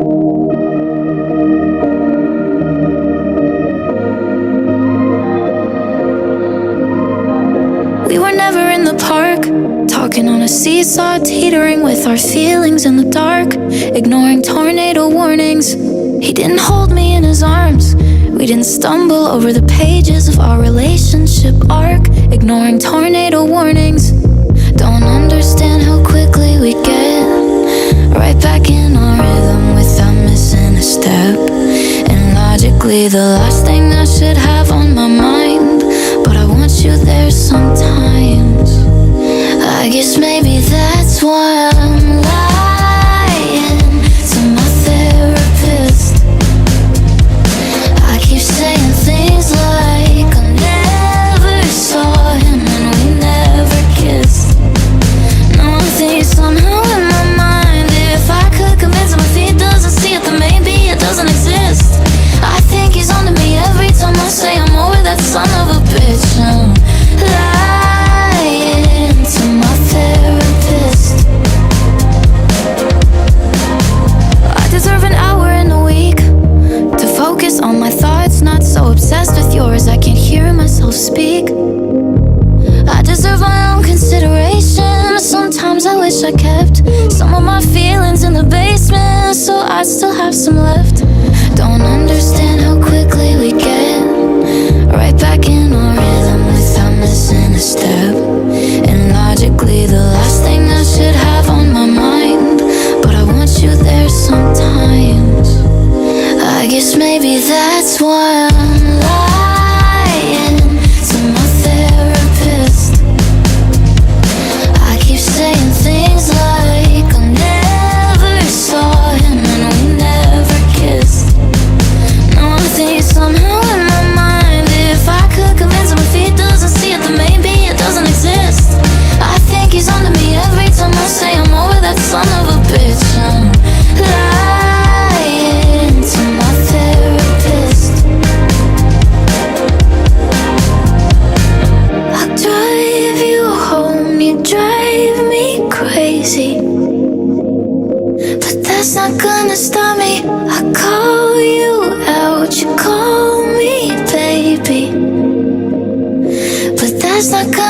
We were never in the park, talking on a seesaw, teetering with our feelings in the dark, ignoring tornado warnings. He didn't hold me in his arms. We didn't stumble over the pages of our relationship arc, ignoring tornado warnings. Don't understand how quickly we get right back in our rhythm without missing a step. And logically the last thing I should have on my mind, but I want you there sometimes. I guess maybe that's why I'm lying to my therapist. I keep saying things like I never saw him and we never kissed. No, I think somehow in my mind, if I could convince him if he doesn't see it, then maybe it doesn't exist. I think he's onto me every time I say I'm over that son of a bitch. I'm lying to my therapist. I deserve an hour in a week to focus on my thoughts, not so obsessed with yours I can't hear myself speak. I deserve my own consideration. Sometimes I wish I kept some of my feelings in the basement, so I still have some left. Don't understand how quickly we get right back in our rhythm without missing a step. And logically the last thing I should have on my mind, but I want you there sometimes. I guess maybe that's why I'm lying to my therapist. I keep saying things like I never saw him and we never kissed. No, I think somehow in my mind, if I could convince him if he doesn't see it, then maybe it doesn't exist. I think he's onto me every time I say I'm over that son of a bitch. I'm lying to my therapist. I'll drive you home, you drive me crazy, but that's not gonna stop me. I call you out, you call me baby, but that's not gonna